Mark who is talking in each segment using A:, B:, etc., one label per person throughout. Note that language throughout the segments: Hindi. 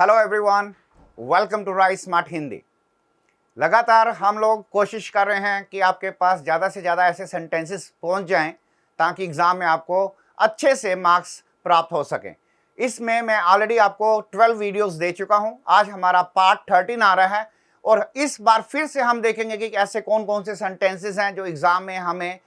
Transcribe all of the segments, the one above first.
A: Hello everyone, welcome to rice smart Hindi. लगातार हम लोग कोशिश कर रहे हैं कि आपके पास ज़्यादा से ज़्यादा ऐसे सेंटेंसेस पहुंच जाएं ताकि एग्ज़ाम में आपको अच्छे से मार्क्स प्राप्त हो सकें। इसमें मैं ऑलरेडी आपको 12 वीडियोस दे चुका हूं। आज हमारा पार्ट 13 आ रहा है और इस बार फिर से हम देखेंगे कि ऐसे कौन कौन से सेंटेंसेस हैं जो एग्ज़ाम में हमें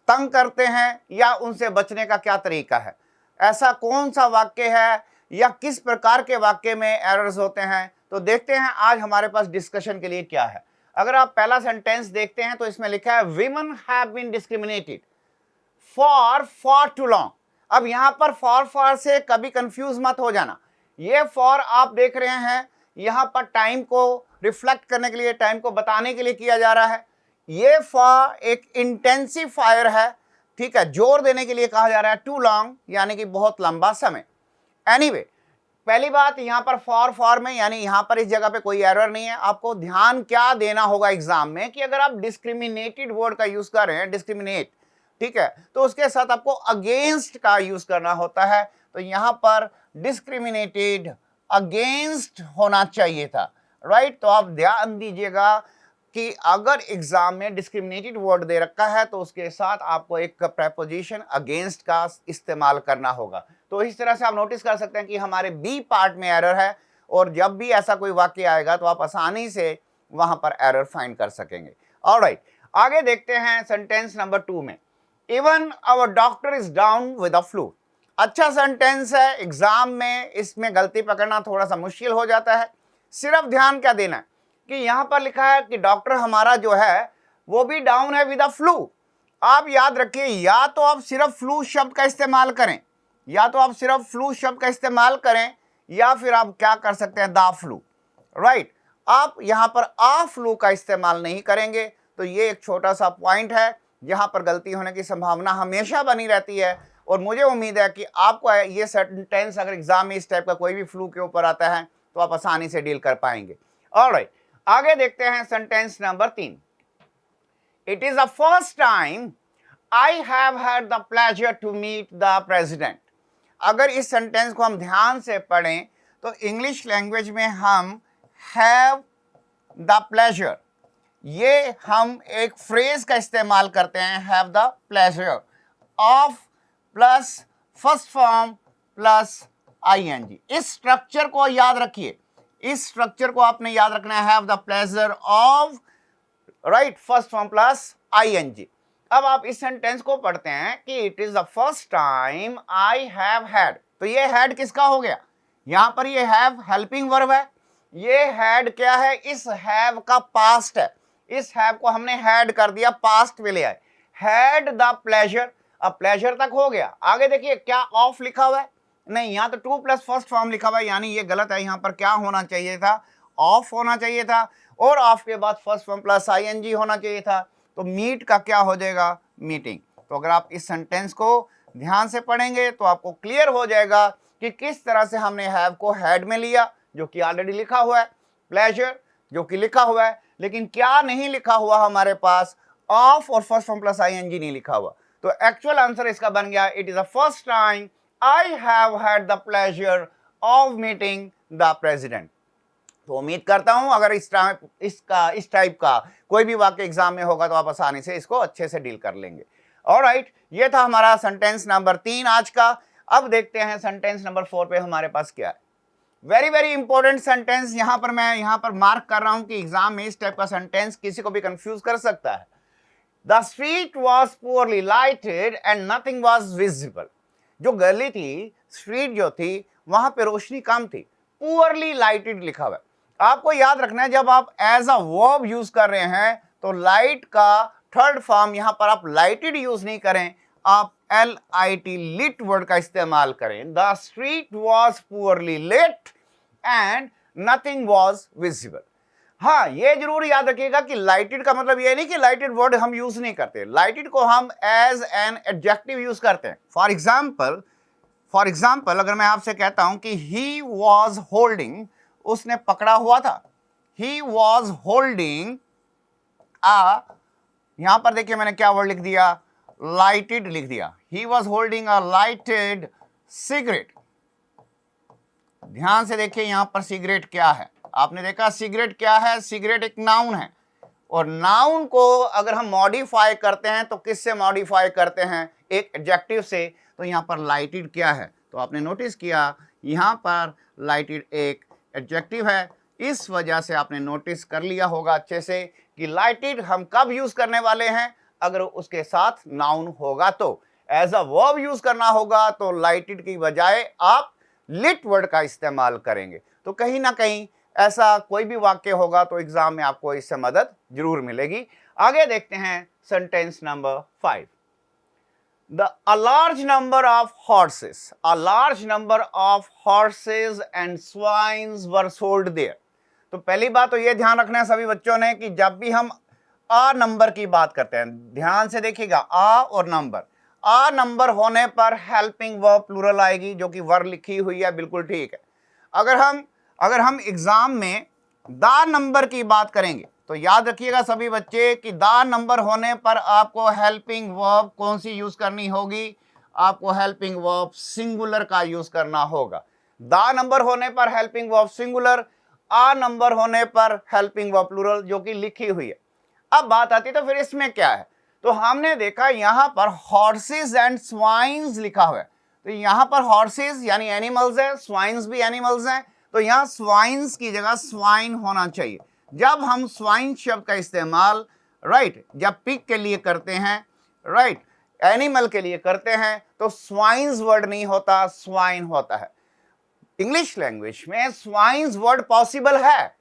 A: तंग करते हैं या उनसे बचने का क्या तरीका है। ऐसा कौन सा वाक्य है या किस प्रकार के वाक्य में एरर्स होते हैं, तो देखते हैं आज हमारे पास डिस्कशन के लिए क्या है। अगर आप पहला सेंटेंस देखते हैं तो इसमें लिखा है women have been discriminated for too long. अब यहां पर फॉर से कभी कंफ्यूज मत हो जाना। ये फॉर आप देख रहे हैं यहां पर टाइम को रिफ्लेक्ट करने के लिए, टाइम को बताने के लिए किया जा रहा है। ये फॉर एक इंटेंसिफायर है, ठीक है, जोर देने के लिए कहा जा रहा है। टू लॉन्ग यानी कि बहुत लंबा समय। एनीवे, पहली बात यहां पर फॉर में यानी यहां पर इस जगह पे कोई एरर नहीं है। आपको ध्यान क्या देना होगा एग्जाम में कि अगर आप डिस्क्रिमिनेटेड वर्ड का यूज कर रहे हैं, डिस्क्रिमिनेट, ठीक है, तो उसके साथ आपको अगेंस्ट का यूज करना होता है। तो यहां पर डिस्क्रिमिनेटेड अगेंस्ट होना चाहिए था, राइट। तो आप ध्यान दीजिएगा कि अगर एग्जाम में डिस्क्रिमिनेटेड वर्ड दे रखा है तो उसके साथ आपको एक प्रेपोजिशन अगेंस्ट का इस्तेमाल करना होगा। तो इस तरह से आप नोटिस कर सकते हैं कि हमारे बी पार्ट में एरर है और जब भी ऐसा कोई वाक्य आएगा तो आप आसानी से वहां पर एरर फाइंड कर सकेंगे। ऑलराइट, आगे देखते हैं सेंटेंस नंबर 2 में। Even our doctor is down with a flu. अच्छा सेंटेंस है, एग्जाम में इसमें गलती पकड़ना थोड़ा सा मुश्किल हो जाता है। सिर्फ ध्यान क्या देना है कि यहां पर लिखा है कि डॉक्टर हमारा जो है वो भी डाउन है विद अ फ्लू। आप याद रखिए, या तो आप सिर्फ फ्लू शब्द का इस्तेमाल करें, या तो आप सिर्फ फ्लू शब्द का इस्तेमाल करें, या फिर आप क्या कर सकते हैं, द फ्लू, राइट। आप यहां पर आ फ्लू का इस्तेमाल नहीं करेंगे। तो ये एक छोटा सा पॉइंट है जहां पर गलती होने की संभावना हमेशा बनी रहती है। और मुझे उम्मीद है कि आपको ये सेंटेंस अगर एग्जाम में इस टाइप का कोई भी फ्लू के ऊपर आता है तो आप आसानी से डील कर पाएंगे। ऑलराइट, आगे देखते हैं sentence number 3। It is the first time I have had the pleasure to meet the president. अगर इस सेंटेंस को हम ध्यान से पढ़ें तो इंग्लिश लैंग्वेज में हम हैव द प्लेजर, ये हम एक फ्रेज का इस्तेमाल करते हैं, have the pleasure of plus first form plus ING. इस स्ट्रक्चर को याद रखिए, इस स्ट्रक्चर को आपने याद रखना है, have the pleasure of, right, first form plus ING. अब आप इस सेंटेंस को पढ़ते हैं कि it is the first time I have had. तो ये हैड किसका हो गया, यहां पर ये हैव हेल्पिंग वर्ब है। ये हैड क्या है, इस हैव का पास्ट है। इस हैव को हमने हैड कर दिया, पास्ट में ले आए, हैड द प्लेजर। अब प्लेजर तक हो गया। आगे देखिए क्या ऑफ लिखा हुआ है, नहीं, यहां तो टू प्लस फर्स्ट फॉर्म लिखा हुआ है, यानी ये गलत है। यहां पर क्या होना चाहिए था, ऑफ होना चाहिए था, और ऑफ के बाद फर्स्ट फॉर्म प्लस आईएनजी होना चाहिए था। तो मीट का क्या हो जाएगा, मीटिंग। तो अगर आप इस सेंटेंस को ध्यान से पढ़ेंगे तो आपको क्लियर हो जाएगा कि किस तरह से हमने हैव को हैड में लिया, जो कि ऑलरेडी लिखा हुआ है, प्लेजर जो कि लिखा हुआ है, लेकिन क्या नहीं लिखा हुआ हमारे पास, ऑफ और फर्स्ट फॉर्म प्लस आईएनजी नहीं लिखा हुआ। तो एक्चुअल आंसर इसका बन गया, it is the first time I have had the pleasure of meeting the president. तो उम्मीद करता हूं अगर इस टाइप का कोई भी वाक्य एग्जाम में होगा तो आप आसानी से इसको अच्छे से डील कर लेंगे। ऑलराइट, ये था हमारा सेंटेंस नंबर 3 आज का। अब देखते हैं सेंटेंस नंबर 4 पे हमारे पास क्या है। वेरी वेरी इंपॉर्टेंट सेंटेंस यहां पर मैं यहां पर मार्क कर रहा हूं कि एग्जाम में इस टाइप का सेंटेंस किसी को भी कंफ्यूज कर सकता है। The street was poorly lighted and nothing was visible. जो गली थी, स्ट्रीट जो थी, वहां पे रोशनी कम थी, पुअरली लाइटेड लिखा हुआ है। आपको याद रखना है जब आप एज अ वर्ब यूज कर रहे हैं तो लाइट का थर्ड फॉर्म यहां पर आप लाइटेड यूज नहीं करें, आप LIT लिट वर्ड का इस्तेमाल करें। The street was poorly lit and nothing was visible. हाँ, ये जरूर याद रखिएगा कि लाइटेड का मतलब ये नहीं कि लाइटेड वर्ड हम यूज नहीं करते, लाइटेड को हम एज एन एडजेक्टिव यूज करते हैं। फॉर एग्जाम्पल अगर मैं आपसे कहता हूं कि ही वॉज होल्डिंग, उसने पकड़ा हुआ था, ही वॉज होल्डिंग यहां पर देखिए मैंने क्या वर्ड लिख दिया, लाइटेड लिख दिया। He was holding a lighted cigarette, ध्यान से देखिए यहां पर सिगरेट क्या है। आपने देखा सिगरेट क्या है, सिगरेट एक नाउन है, और नाउन को अगर हम मॉडिफाई करते हैं तो किससे मॉडिफाई करते हैं, एक एडजेक्टिव से। तो यहाँ पर लाइटेड क्या है, तो आपने नोटिस किया यहाँ पर लाइटेड एक एडजेक्टिव है, इस वजह से आपने नोटिस कर लिया होगा अच्छे से कि लाइटेड हम कब यूज करने वाले हैं, अगर उसके साथ नाउन होगा तो। एज अ वर्ब यूज करना होगा तो लाइटेड की बजाय आप लिट वर्ड का इस्तेमाल करेंगे। तो कहीं ना कहीं ऐसा कोई भी वाक्य होगा तो एग्जाम में आपको इससे मदद जरूर मिलेगी। आगे देखते हैं sentence number 5। A large number of horses and swines were sold there। तो पहली बात तो ये ध्यान रखना है सभी बच्चों ने कि जब भी हम आ नंबर की बात करते हैं, ध्यान से देखिएगा, आ और नंबर, आ नंबर होने पर हेल्पिंग वर्ब प्लूरल आएगी, जो कि वर लिखी हुई है, बिल्कुल ठीक है। अगर हम एग्जाम में दा नंबर की बात करेंगे तो याद रखिएगा सभी बच्चे कि दा नंबर होने पर आपको हेल्पिंग वर्ब कौन सी यूज करनी होगी, आपको हेल्पिंग वर्ब सिंगुलर का यूज करना होगा। दा नंबर होने पर हेल्पिंग वर्ब सिंगुलर, आ नंबर होने पर हेल्पिंग वर्ब प्लूरल, जो कि लिखी हुई है। अब बात आती है तो फिर इसमें क्या है, तो हमने देखा यहां पर हॉर्सेस एंड स्वाइन्स लिखा हुआ है, तो यहां पर हॉर्सेस यानी एनिमल्स है, स्वाइन्स भी एनिमल्स हैं, तो यहां स्वाइन्स की जगह स्वाइन होना चाहिए। जब हम स्वाइन शब्द का इस्तेमाल जब पिग के लिए करते हैं, एनिमल के लिए करते हैं, तो स्वाइन्स वर्ड नहीं होता, स्वाइन होता है। इंग्लिश लैंग्वेज में स्वाइन्स वर्ड पॉसिबल है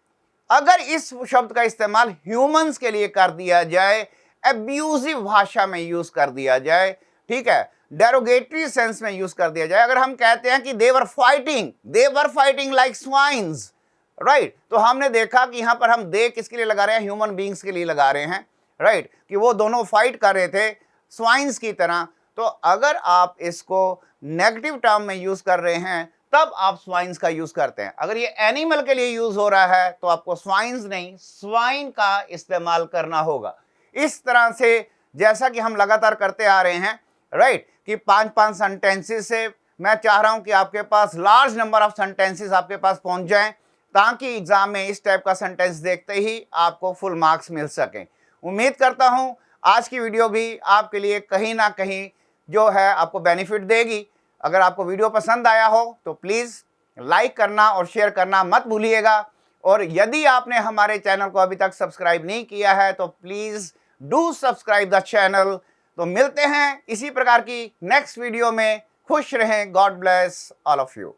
A: अगर इस शब्द का इस्तेमाल ह्यूमंस के लिए कर दिया जाए, एब्यूजिव भाषा में यूज कर दिया जाए, ठीक है, डेरोगेटरी सेंस में यूज कर दिया जाए। अगर हम कहते हैं कि दे वर फाइटिंग लाइक स्वाइन्स, तो हमने देखा कि यहां पर हम दे किसके लिए लगा रहे हैं, ह्यूमन बींग्स के लिए लगा रहे हैं, कि वो दोनों फाइट कर रहे थे स्वाइन्स की तरह। तो अगर आप इसको नेगेटिव टर्म में यूज कर रहे हैं तब आप स्वाइन्स का यूज करते हैं। अगर ये एनिमल के लिए यूज हो रहा है तो आपको स्वाइन्स नहीं, स्वाइन का इस्तेमाल करना होगा। इस तरह से जैसा कि हम लगातार करते आ रहे हैं, कि 5-5 सेंटेंसेस से मैं चाह रहा हूं कि आपके पास लार्ज नंबर ऑफ सेंटेंसेस आपके पास पहुंच जाएं, ताकि एग्जाम में इस टाइप का सेंटेंस देखते ही आपको फुल मार्क्स मिल सकें। उम्मीद करता हूं आज की वीडियो भी आपके लिए कहीं ना कहीं जो है आपको बेनिफिट देगी। अगर आपको वीडियो पसंद आया हो तो प्लीज़ लाइक करना और शेयर करना मत भूलिएगा, और यदि आपने हमारे चैनल को अभी तक सब्सक्राइब नहीं किया है तो please do subscribe the channel. तो मिलते हैं इसी प्रकार की नेक्स्ट वीडियो में। खुश रहें। God bless all of you.